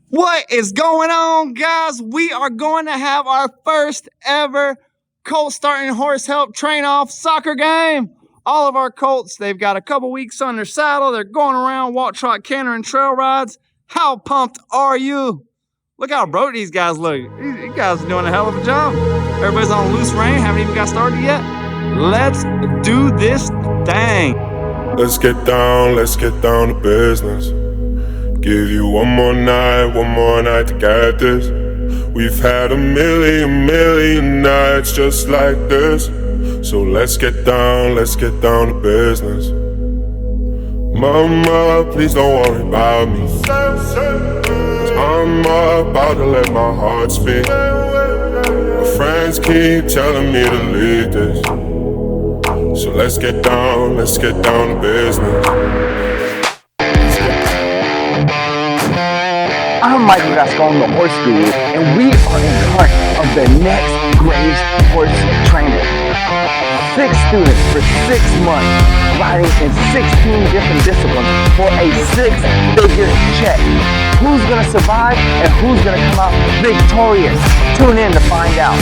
What is going on, guys? We are going to have our first ever Colt starting horse help train off soccer game. All of our Colts, they've got a couple weeks on their saddle. They're going around walk, trot, canter, and trail rides. How pumped are you? Look how broke these guys look. These guys are doing a hell of a job. Everybody's on loose rein, haven't even got started yet. Let's do this thing. Let's get down to business. Give you one more night to get this. We've had a million nights just like this. So let's get down to business. Mama, please don't worry about me. 'Cause I'm about to let my heart speak. My friends keep telling me to leave this. So let's get down to business. I'm Michael Gascon, the horse guru, and we are in front of the next greatest horse trainer. 6 students for 6 months, riding in 16 different disciplines for a 6-figure check. Who's gonna survive and who's gonna come out victorious? Tune in to find out.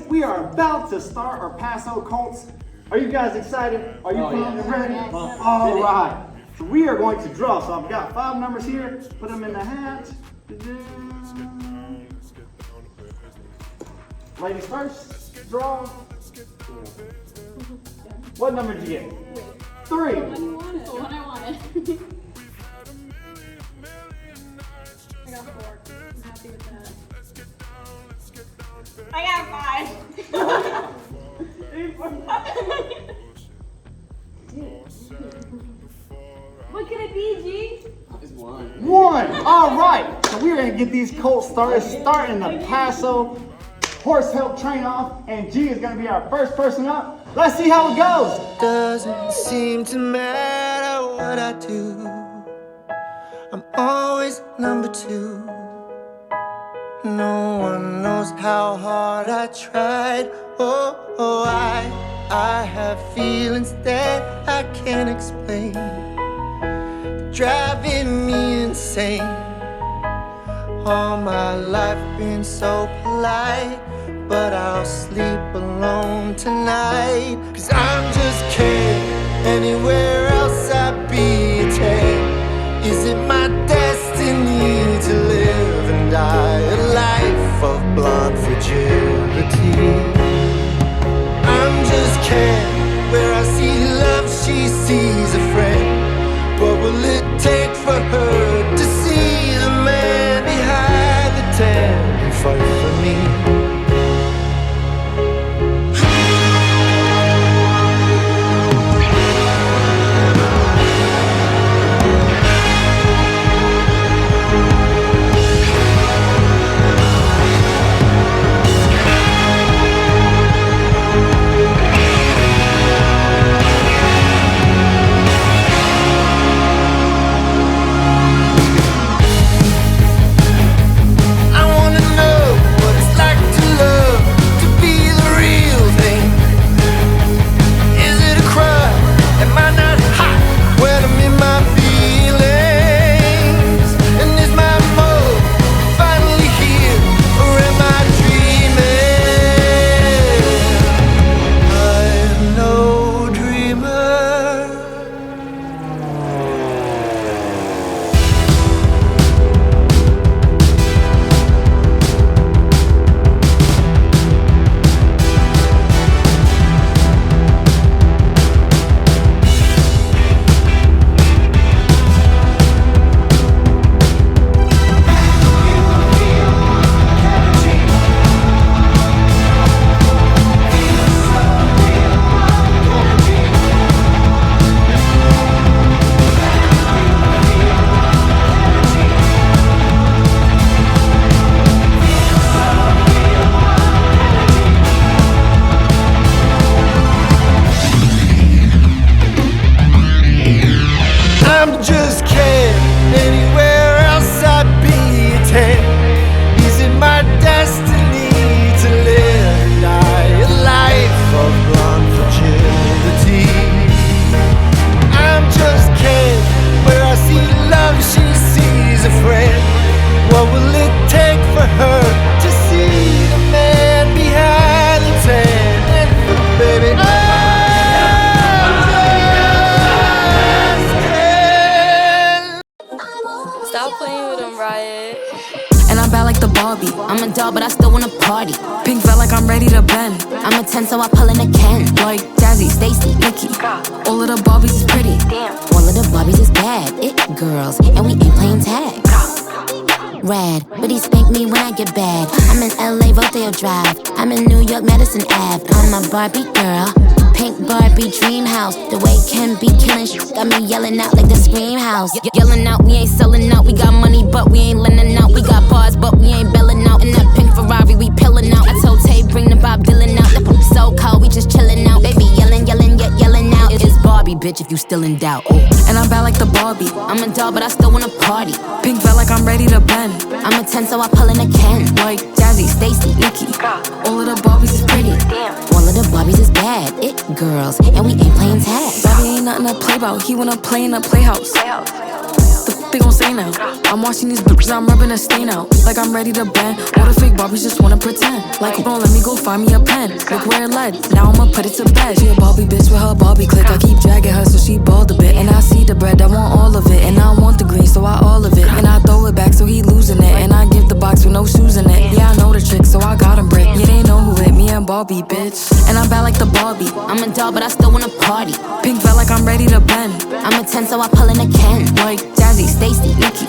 We are about to start our Paso Colts. Are you guys excited? Are you pumped and ready? All right. So we are going to draw. So I've got 5 numbers here. Put them in the hat. Ladies first. Draw. What number did you get? 3. The one you wanted. The one I wanted. I got 4. I'm happy with that. I got 5. What could it be, G? It's 1. 1. All right. So we're going to get these Colts started. Starting the Paso horse help train off. And G is going to be our first person up. Let's see how it goes. Doesn't seem to matter what I do. I'm always number 2. No one knows how hard I tried. Oh, I have feelings that I can't explain, driving me insane. All my life been so polite, but I'll sleep alone tonight. 'Cause I'm just kidding. Anywhere else I'd be a 10. Is it my destiny to live and die a life of blonde fragility? I'm just kidding. Where I see love, she sees a friend. What will it take for her to see the man behind the tent and fight for me? doll, but I still wanna party. Pink felt like I'm ready to bend. I'm a 10, so I pull in a Ken. Like Jazzy, Stacy, Nikki. All of the Barbies is pretty. All of the Barbies is bad. It girls, and we ain't playing tag. Rad, but he spank me when I get bad. I'm in LA, Rodeo Drive. I'm in New York, Madison Ave. I'm a Barbie girl. Pink Barbie dream house. The way Ken be killing shit got me yelling out like the Scream House. Yelling out, we ain't selling out. We got money, but we ain't lending out. We got bars, but we ain't belling out. In that pink Ferrari, we pillin' out. I told Tay, bring the Bob Dylan out. The poop so cold, we just chillin' out. Baby yelling, yelling, yet yelling out. It's Barbie, bitch, if you still in doubt. Ooh. And I'm bad like the Barbie. I'm a doll, but I still wanna party. Pink felt like I'm ready to bend. I'm a 10, so I pull in a Ken. Like Jazzy, Stacy, Nikki. All of the Barbies is pretty. All of the Barbies is bad. It girls, and we ain't playing tag. Bobby ain't nothing to play about. He wanna play in a playhouse. The they gon' say now? I'm watching these bitches, I'm rubbing a stain out. Like I'm ready to bend. All the fake Barbies just wanna pretend. Like, hold on, let me go find me a pen. Look where it led. Now I'ma put it to bed. She a Barbie bitch with her Barbie click. I keep dragging her so she bald a bit. And I see the bread, I want all of it. And I want the green, so I all of it. And I throw it back so he losing it. And I give the box with no shoes in it. Yeah, I know the trick, so I got him brick. Yeah, they know who it, me and Barbie, bitch. And I'm bad like the Barbie. I'm a doll, but I still wanna party. Pink felt like I'm ready to bend. I'm a 10, so I pull in a Ken. Like Jazzy, Stacy, Nikki.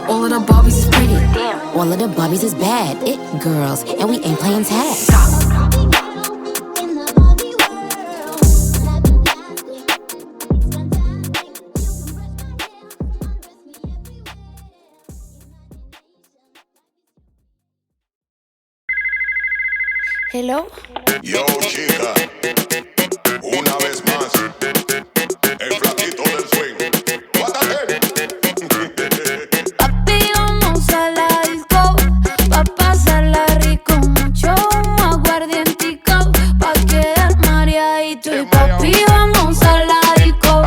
All of the Barbies is pretty. All of the Barbies is bad. It girls, and we ain't playing tag. Hello. Yo, chica, una vez más, el flaquito del swing. Guárdate. Papi, vamos a la disco, pa' pasarla rico, mucho humo, aguardientico, pa' quedar mareadito. Y papi, vamos a la disco,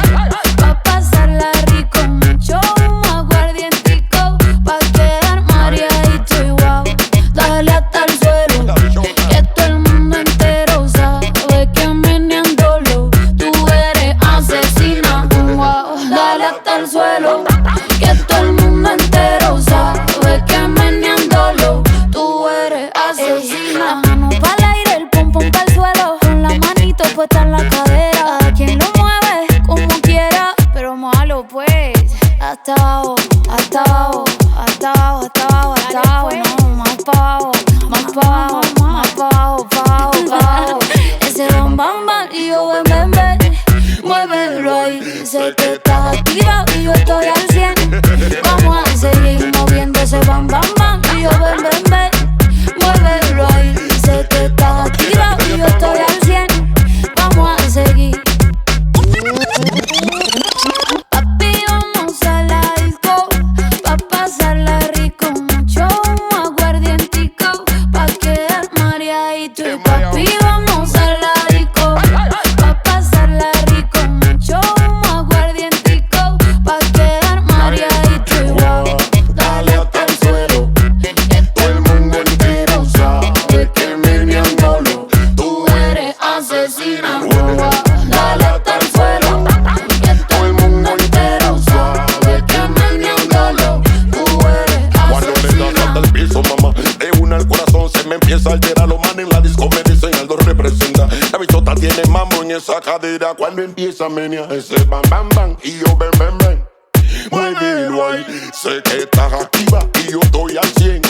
pa' pasarla rico, mucho humo, aguardientico, pa' quedar mareadito. Y wow, dale hasta el suelo, que todo el mundo entero sabe que meneándolo tú eres asesina. Wow, dale hasta el suelo, que todo el mundo entero sabe que meneándolo tú eres asesina. La mano pa'l aire, el pum pum pa'l suelo, con la manito puesta en la cadera. A quien lo mueve como quiera, pero muévalo pues hasta abajo, hasta abajo, hasta abajo, hasta abajo, hasta abajo. No, más pa' abajo, más pa' abajo, más pa' abajo, pa' abajo, pa' abajo. Ese bam bam bam y yo ven ven ven, muévelo ahí. Sé que estás activado y yo estoy al 100. Vamos a seguir moviendo ese bam bam bam y yo ven ven ven, muévelo ahí. Sé que estás activado y yo estoy al 100. Vamos a seguir. Papi, vamos a la disco, pa' pasarla rico, mucho humo, aguardientico, pa' quedar mareadito. Y papi, vamos a la disco, pa' pasarla rico, mucho humo, aguardientico, pa' quedar mareadito. Y wow, dale hasta el suelo, que todo el mundo entero sabe que meneándolo tú eres asesina. Wow, dale hasta el suelo, que todo el mundo entero sabe que meneándolo tú eres Cuando le das hasta el piso, mamá, de una el corazón se me empieza a alterar. Los manes en la disco me dicen Aldo representa. La bichota tiene mambo en esa cadera. Cuando empieza a menear ese bam bam bam y yo ven ven ven, muévelo ahí. Sé que estás activa y yo estoy al 100.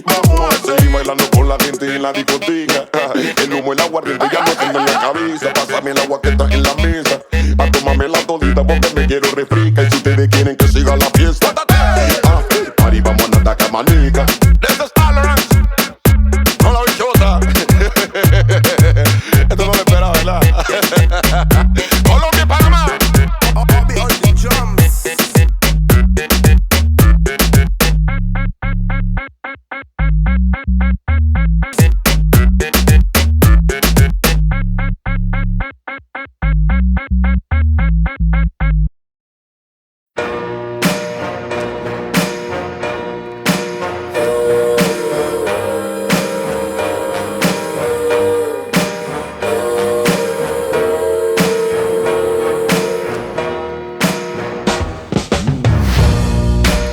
Vamos a seguir bailando con la gente en la discoteca. El humo, el aguardiente ya no tengo en la cabeza. Pásame el agua que está en la mesa, pa' tomarme la todita porque me quiero refresca. Y si ustedes quieren que siga la fiesta, party, vamos a andar camanica. This is tolerance. No la bichota. Esto no lo esperaba, ¿verdad? Colombia, Panamá. Bobby on the drums.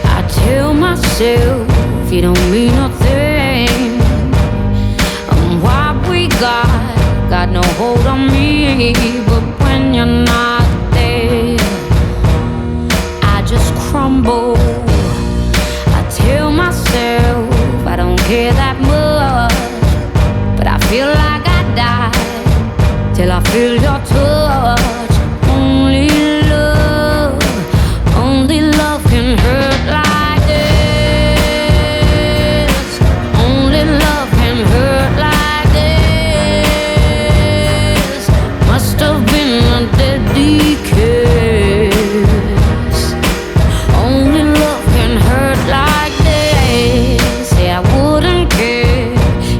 I tell myself you don't mean nothing. me, but when you're not there, I just crumble. I tell myself I don't care that much, but I feel like I die till I feel your touch. Only love can hurt like this. Only love can hurt like this. Must have been a deadly kiss. Only love can hurt like this. Say I wouldn't care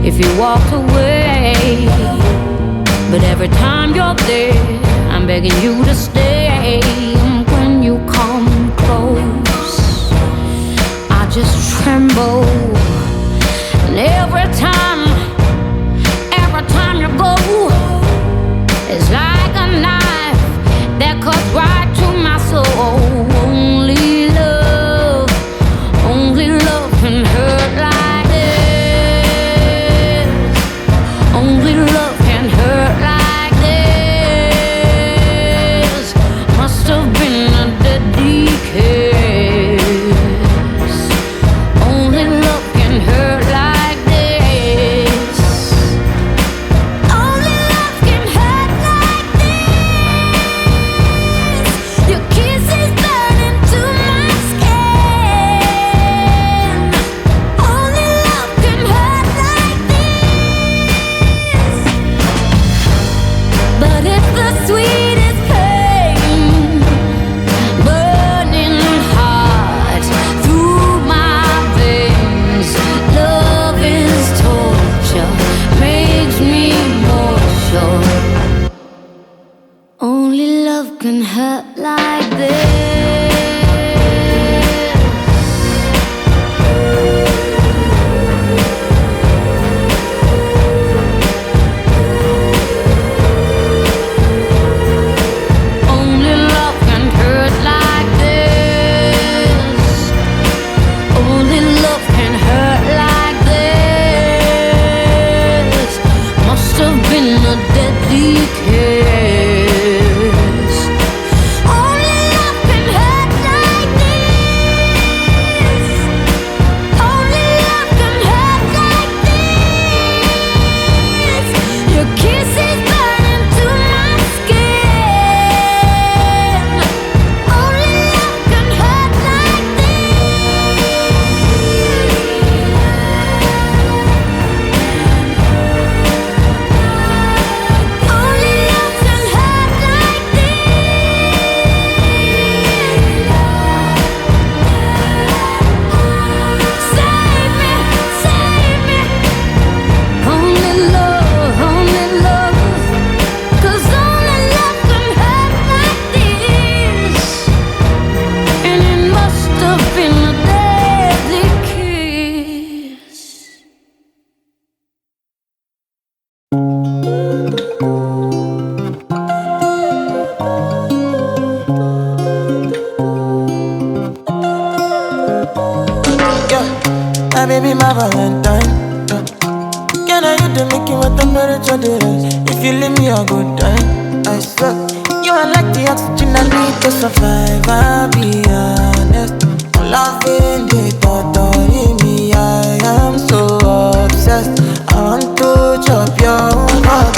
if you walked away, but every time you're there, I'm begging you to stay. And when you come close, I just tremble. And every time you go, it's like a knife that cuts right to my soul. Only love can hurt like this. Only love can hurt like this. Must have been a deadly kiss. Only love can hurt like this. Only love can hurt like this. Your kiss is burning to my skin. Only love can hurt like this. But it's the sweetest pain, burning hot through my veins. Love is torture, makes me more sure. Only love can hurt like this. Only love can hurt like this. Only love can hurt like this. Must have been a deadly kiss. Only love can hurt like this. Only love can hurt like this. Your kiss is burning to my skin. Only love can hurt like Only love can hurt like Save me, save me. Only love, 'cause only love can hurt like this. And it must have been a deadly kiss. Yeah, my baby, my Valentine. Yeah. Can I hit the Mickey with temperature days? If you leave me a good time, I swear. You are like the oxygen I need to survive. I'll be honest. Loving the thought of me, I am so obsessed. I want to chop your heart.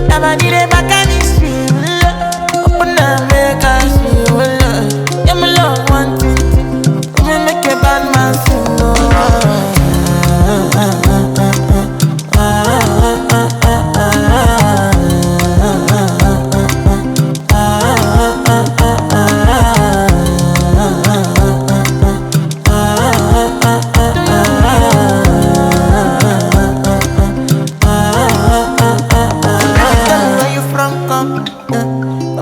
Never did it back and it's real. Open up, make us feel. Yeah, my love, one thing. Me make a bad man sing. No. Where you from, come?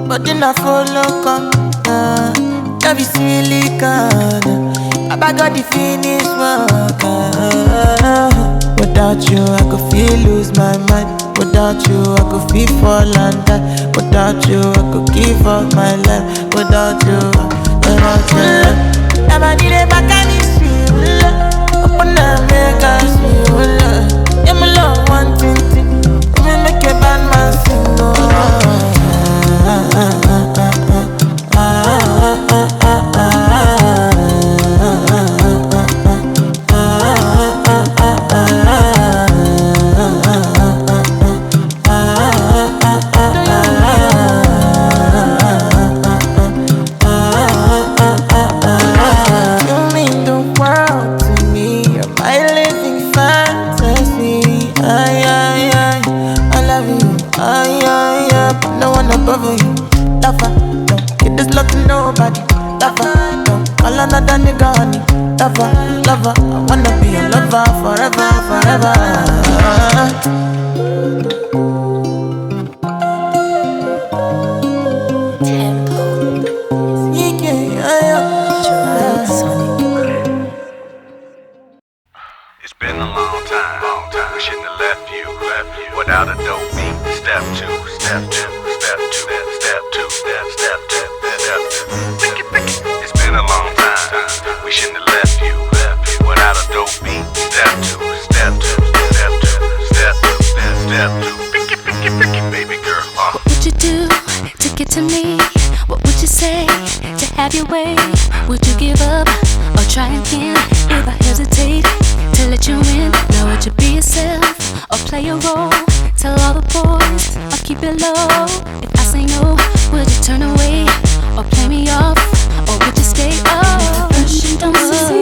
But then I follow, come. Love is silicon. I got the finish work. Without you, I could feel lose my mind. Without you, I could feel fall and die. Without you, I could give up my life. Without you, never did it back and it's real. Open up, make us feel. Yeah, my love, one thing. Me make a bad man sing. No. wanna bother you. Lover, don't get this love to nobody. Lover, don't call another nigga honey. Lover, lover, I wanna be your lover forever, forever. It's been a long time. We shouldn't have left you without a dope beat. Step two, step two, step two, step two, step two, step two. It's been a long time. We shouldn't have left you without a dope beat. Step two, step two, step two, step two, step two. Baby girl. What would you do to get to me? What would you say to have your way? Would you give up or try again? If I hesitate to let you in, now would you be yourself or play a role? Tell all the boys or keep it low. If I say no, would you turn away or play me off? Or would you stay? Oh, first you don't succeed,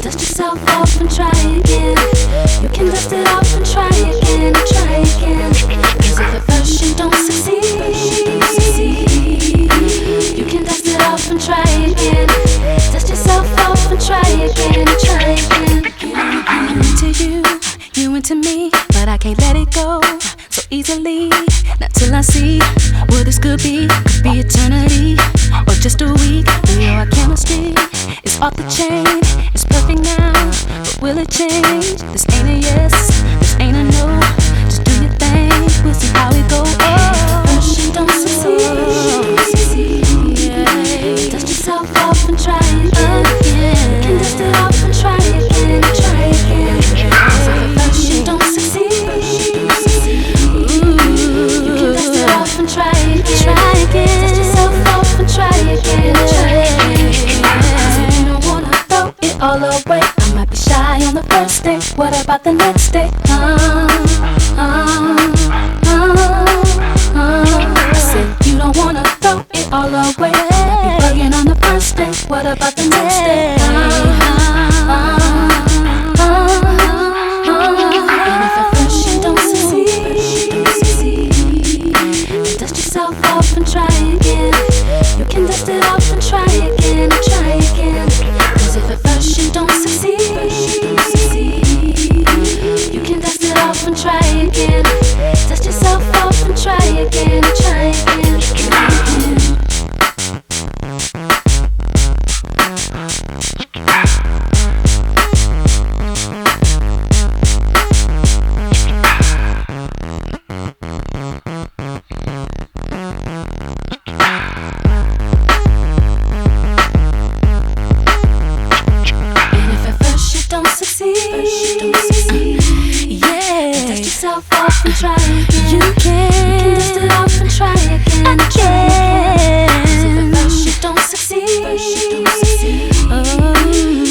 dust yourself off and try again. You can dust it off and try again, try again. Cause if at first you don't succeed, you can dust it off and try again. Dust yourself off and try again, try again. I'm into you, you into me, but I can't let it go so easily. Not till I see what this could be eternity or just a week. We know our chemistry is off the chain. It's perfect now, but will it change? This ain't a yes, this ain't a no. Just do your thing, we'll see how it goes. Oh, first you don't succeed. Dust yourself off and try again. You can dust it off and try again, try again. So at first you don't succeed. You can dust it off and try again, try again. Dust yourself off and try again, try again. So you don't wanna throw it all away. I might be shy on the first day. What about the next day? I said you don't wanna throw it all away. Might be bugging on the first day. What about the next day? And if at first you don't succeed, dust yourself off and try again. You can dust it off and try again, try again. Cause if at first you don't succeed, you can dust it off and try again. Dust yourself off and try again, try again, try again. Off and try again. You can dust it off and try again, again. Cause if at first you don't succeed,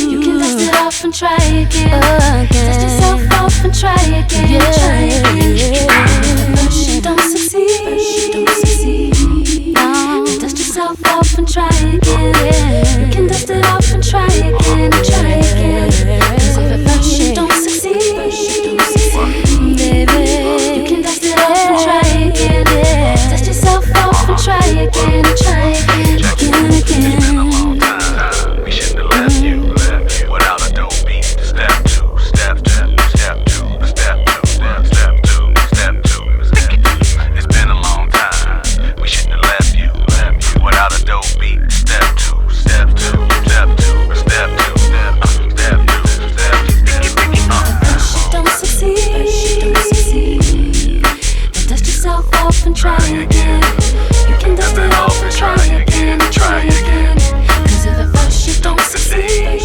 you can dust it off and try again. Dust yourself off and try again, try again. If at first you don't succeed, dust yourself off and try again. You can dust it off and try again, try again. Cause if at first you don't succeed, baby, you can dust it off and try again. Dust yourself off and try again, try again, again, again. It's been a long time. We shouldn't have left you without a dope beat. Step two, step two, step two, step two, step two, step two. It's been a long time. We shouldn't have left you without a dope beat. Step two, step two, step two, step two, step two, step two, step two. First you don't succeed, then dust yourself off and try again. You can dust it off and try again, try again. Cause if at first you don't succeed,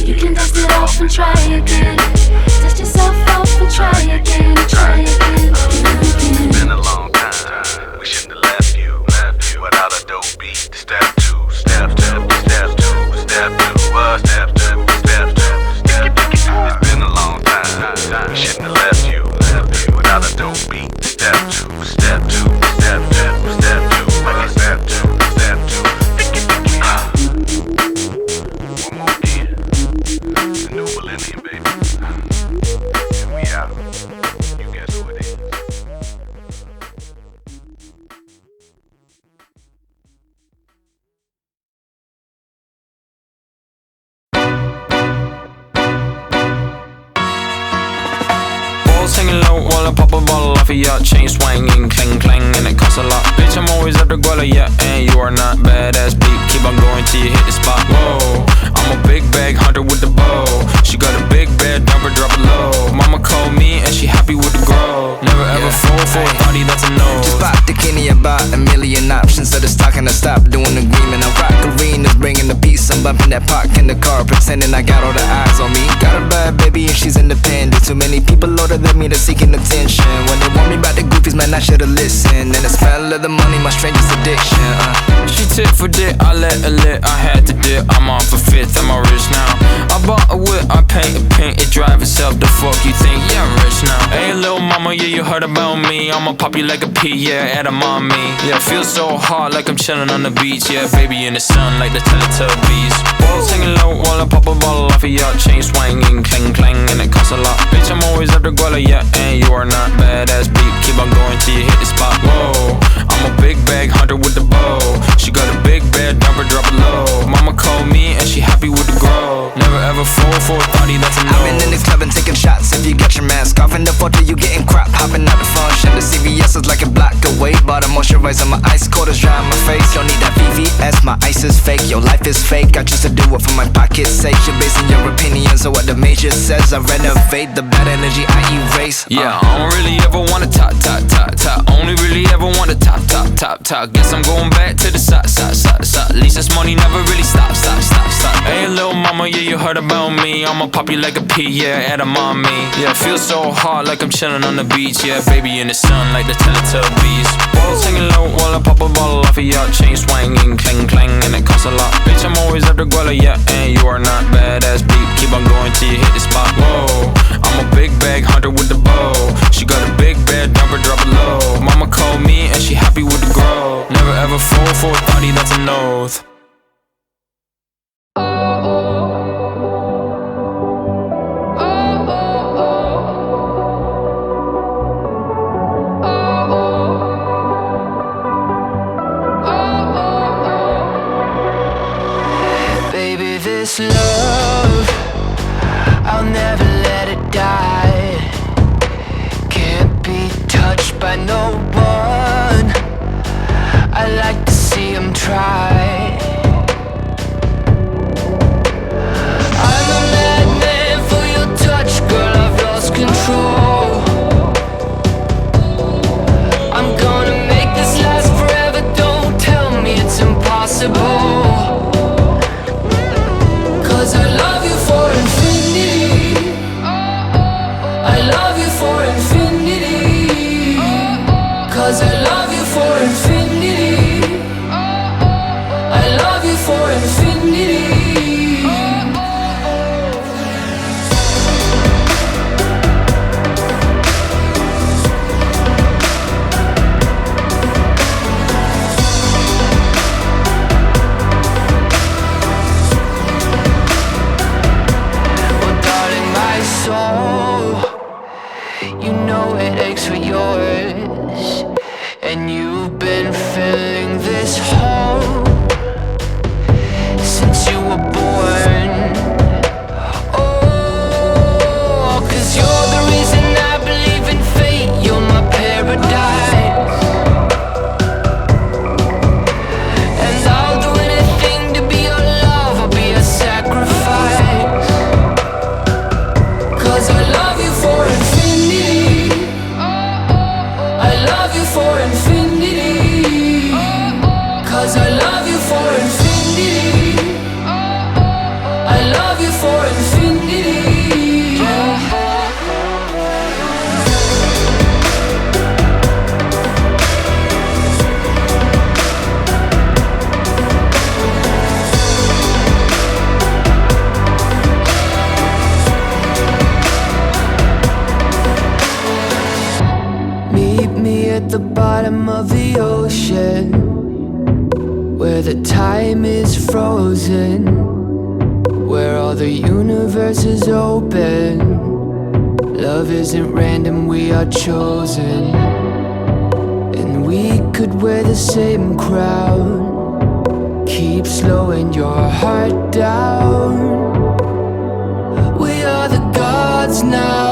you can dust it off and try again. Dust yourself off and try again, try again. It's been a long time. We shouldn't have left you without a dope beat. Step two, step two, step two, step two, step two, step two. It's been a long time. We shouldn't have left you without a dope beat. Step two, step two, step two, step two, step two, step two. One more year. It's the new millennium, baby. And we out. You guess what? of your chain swinging, clang clang, and it costs a lot. Bitch, I'm always at the guala, yeah, and you are not badass beat. Keep on going till you hit the spot. Whoa, I'm a big bag hunter with the bow. She got a big bed, number drop it low. Mama called me and she happy with the grow. Never ever fall for a body that's a no. Just bought the Kenny about a million options. So it's talking to stop doing agreement. I rock arenas, bringing the peace. I'm bumping that park in the car, pretending I got all the eyes on me. Got a bad baby and she's independent. Too many people older than me that's seeking attention. When they want me about the goofies, man, I should've listened. And the smell of the money, my strangest addiction. She tit for dick, I let her lit. I had to dip, I'm off a fifth, I'm all rich now. I bought a whip, I paint a paint, it drive itself. The fuck you think? Yeah, I'm rich now. Hey, little mama, yeah, you heard about me. I'ma pop you like a pea, yeah, at a mommy. Yeah, feel so hot like I'm chilling on the beach. Yeah, baby in the sun like the Teletubbies. Balls hanging low while I pop a bottle off of your chain swinging, clang clang, and it costs a lot. Bitch, I'm always at the guala, yeah, and you are not badass beat. Keep on going till you hit the spot. Whoa, I'm a big bag hunter with the bow. She got a big bed, number drop it low. Mama called me and she happy with the grow. Never ever fall for a thotty that's a no. I've been in the club and taking shots. If you got your mask off in the photo, you getting crap. Hopping out the function. The CVS is like a block away. Bought a moisturizer, my ice cold is dry on my face. Don't need that VVS, my ice is fake. Your life is fake. I choose to do it for my pocket's sake. You're basing your opinions on what the major says. I renovate the bad energy I erase. Yeah, I don't really ever wanna top. Only really ever wanna top. Guess I'm going back to the side. At least this money never really stops. Hey, little mama, yeah, you heard about me. I'ma pop you like a pea, yeah, at a mommy. Yeah, feel so hot like I'm chilling on the beach. Yeah, baby in the sun like the Teletubbies. Balls hanging low while I pop a bottle off of your chain swinging, clang clang, and it costs a lot. Bitch, I'm always at the guala, yeah, and you are not badass beat. Keep on going till you hit the spot. Whoa, I'm a big bag hunter with the bow. She got a big bed, number drop it low. Mama called me and she happy with the grow. Never ever fall for a thotty that's a oath. Baby, this love, I'll never let it die. Can't be touched by no one. I like to see him try. I'm a madman for your touch, girl, I've lost control. I'm gonna make this last forever, don't tell me it's impossible. Cause I love you for infinity. I love you for infinity. Cause I love you for infinity. I love you for infinity. Well, darling, my soul, you know it aches for yours. And you've been filling this hole since you were born. Oh, 'cause you're the reason I believe in fate. You're my paradise. And I'll do anything to be your love. I'll be a sacrifice. 'Cause I love you for infinity. I love you for infinity. Cause I love you for infinity. I love you for infinity. Meet me at the bottom of the ocean, where the time is frozen, where all the universe is open. Love isn't random, we are chosen. And we could wear the same crown. Keep slowing your heart down. We are the gods now.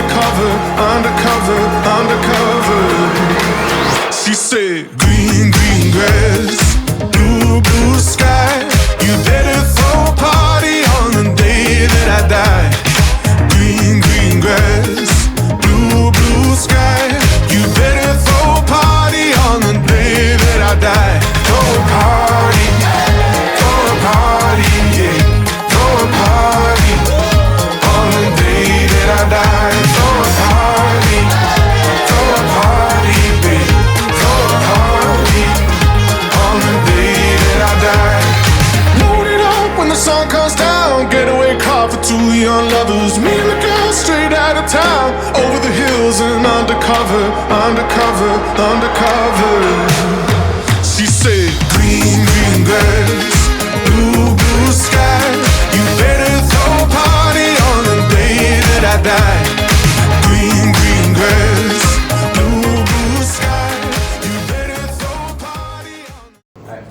undercover, undercover, undercover. She said, green, green grass, blue, blue sky. You better throw a party on the day that I die. Green, green grass, blue, blue sky. You better throw a party on the day that I die. Throw a party, yeah. Throw a party on the day that I die. Throw a party, babe. Throw a party on the day that I die. Load it up when the sun comes down. Getaway car for two young lovers. Me and the girl straight out of town. Over the hills and undercover, undercover, undercover. She said, green, green grass, blue, blue sky. You better throw a party on the day that I die. Green, green grass, blue, blue sky. You better throw a party on.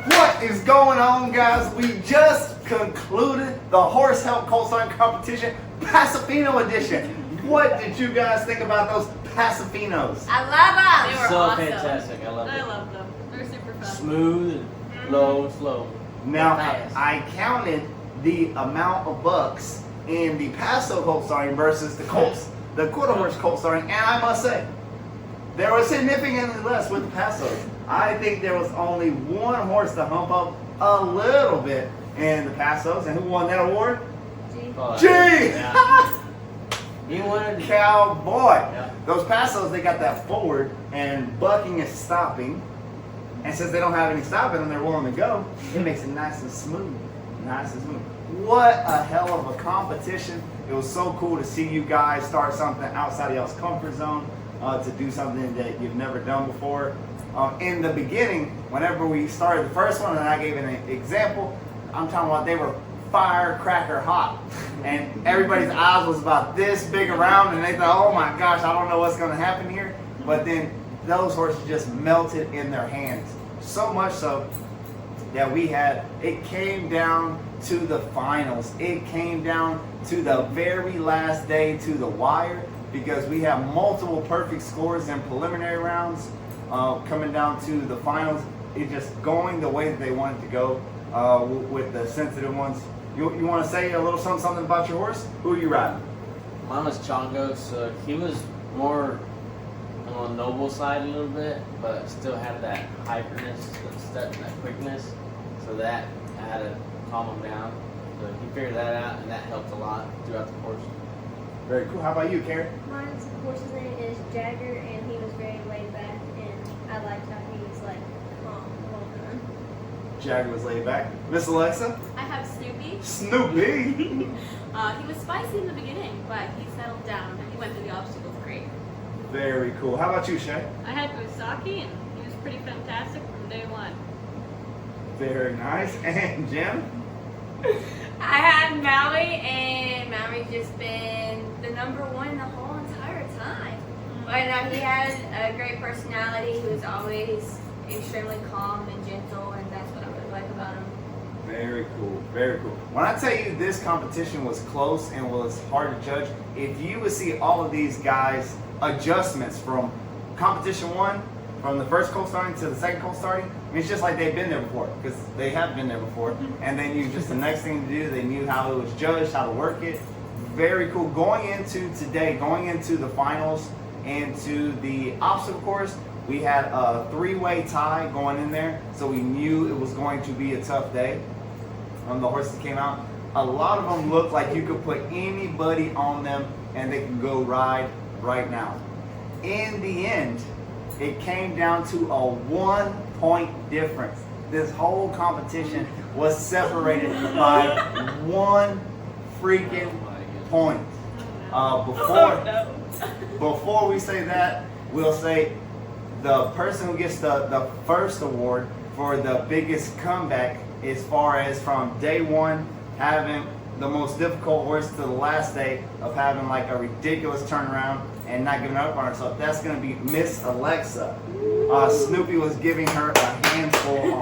What is going on, guys? We just concluded the Horse Health Colt Starting Competition Pasofino edition. What did you guys think about those Pasofinos? I love them. They were awesome. Fantastic. I love them. They're super fun. Smooth, slow. Now, fast. I counted the amount of bucks in the Paso Colt Starting versus the Colts, the quarter horse Colt Starting, and I must say, there was significantly less with the Pasos. I think there was only one horse to hump up a little bit in the Pasos, and who won that award? G! Yeah. He wanted Cowboy! Yeah. Those Pasos, they got that forward, and bucking is stopping. And since they don't have any stopping and they're willing to go, it makes it nice and smooth. Nice and smooth. What a hell of a competition. It was so cool to see you guys start something outside of y'all's comfort zone, to do something that you've never done before. In the beginning, whenever we started the first one and I gave an example, I'm talking about they were firecracker hot. And everybody's eyes was about this big around and they thought, oh my gosh, I don't know what's gonna happen here. But then those horses just melted in their hands. So much so that it came down to the finals. It came down to the very last day, to the wire, because we have multiple perfect scores in preliminary rounds, coming down to the finals. It's just going the way that they want it to go, with the sensitive ones. You want to say a little something about your horse? Who are you riding? Mine was Chongo, so he was more on the noble side a little bit, but still had that hyperness, that quickness, so that I had to calm him down. So he figured that out, and that helped a lot throughout the course. Very cool. How about you, Karen? Mine's horse's name is Jagger, and he was very laid back, and I liked how he was like calm the whole time. Jagger was laid back. Miss Alexa? I have Snoopy. Snoopy? He was spicy in the beginning, but he settled down and he went through the obstacles great. Very cool. How about you, Shay? I had Osaki, and he was pretty fantastic from day one. Very nice. And Jim? I had Maui, and Maui's just been the number one the whole entire time. But he had a great personality. He was always extremely calm and gentle, and that's what I really like about him. Very cool. Very cool. When I tell you this competition was close and was hard to judge, if you would see all of these guys' adjustments from competition one, from the first Colt starting to the second Colt starting, I mean, it's just like they've been there before, because they have been there before, and they knew just the next thing to do. They knew how it was judged, how to work it. Very cool. Going into today, going into the finals and to the obstacle course, we had a three-way tie going in there, so we knew it was going to be a tough day. The horses came out. A lot of them looked like you could put anybody on them and they can go ride right now. In the end, it came down to a 1-point difference. This whole competition was separated by 1 freaking point. Before we say that, we'll say the person who gets the first award for the biggest comeback, as far as from day one having the most difficult horse to the last day of having like a ridiculous turnaround and not giving up on herself, that's going to be Miss Alexa. Snoopy was giving her a handful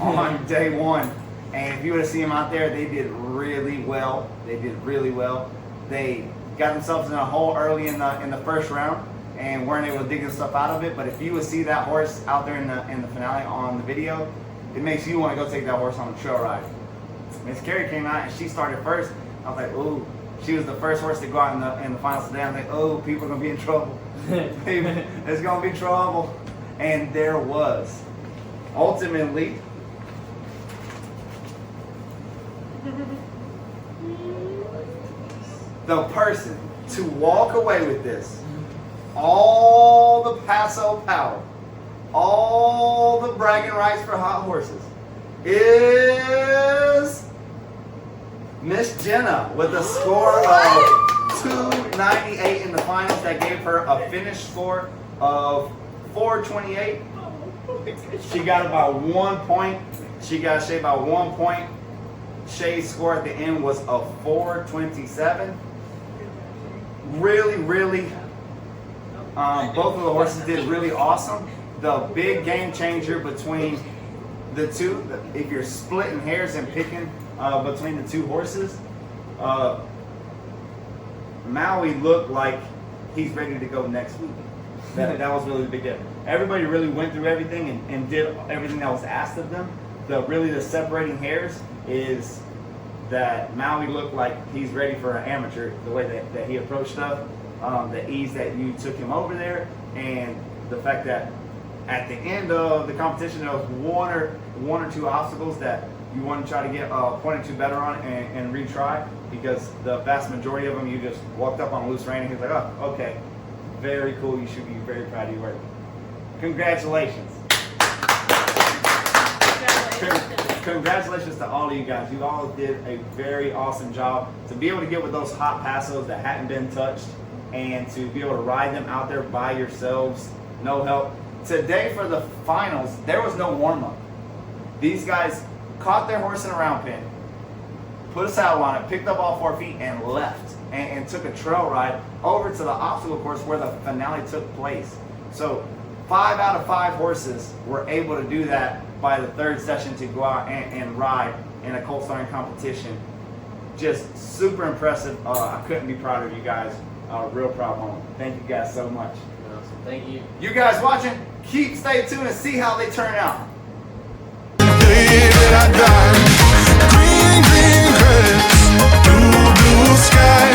on day one, and if you would have seen them out there, they did really well. They got themselves in a hole early in the first round and weren't able to dig themselves out of it. But if you would see that horse out there in the finale on the video, it makes you want to go take that horse on a trail ride. Miss Carrie came out and she started first. I was like, ooh. She was the first horse to go out in the finals today. I'm like, oh, people are gonna be in trouble. There's gonna be trouble. And there was. Ultimately, the person to walk away with this, all the Paso power, all the bragging rights for hot horses, is Miss Jenna with a score of 298 in the finals. That gave her a finished score of 428. She got about 1 point. She got Shay by 1 point. Shay's score at the end was a 427. Really, really, both of the horses did really awesome. The big game changer between the two, if you're splitting hairs and picking between the two horses, Maui looked like he's ready to go next week. That was really the big deal. Everybody really went through everything and did everything that was asked of them. The separating hairs is that Maui looked like he's ready for an amateur, the way that he approached stuff, the ease that you took him over there, and the fact that at the end of the competition there was one or two obstacles that you want to try to get a point or two better on and retry, because the vast majority of them you just walked up on loose rein and he's like, oh, okay, very cool, you should be very proud of your work. Congratulations. Congratulations to all of you guys. You all did a very awesome job. To be able to get with those hot Pasos that hadn't been touched and to be able to ride them out there by yourselves, no help. Today for the finals, there was no warm-up. These guys caught their horse in a round pen, put a saddle on it, picked up all 4 feet and left and took a trail ride over to the obstacle course where the finale took place. So 5 out of 5 horses were able to do that by the third session to go out and ride in a Colt starting competition. Just super impressive. I couldn't be prouder of you guys. Real proud moment. Thank you guys so much. Awesome. Thank you. You guys watching, stay tuned and see how they turn out. Green, green grass, blue, blue sky.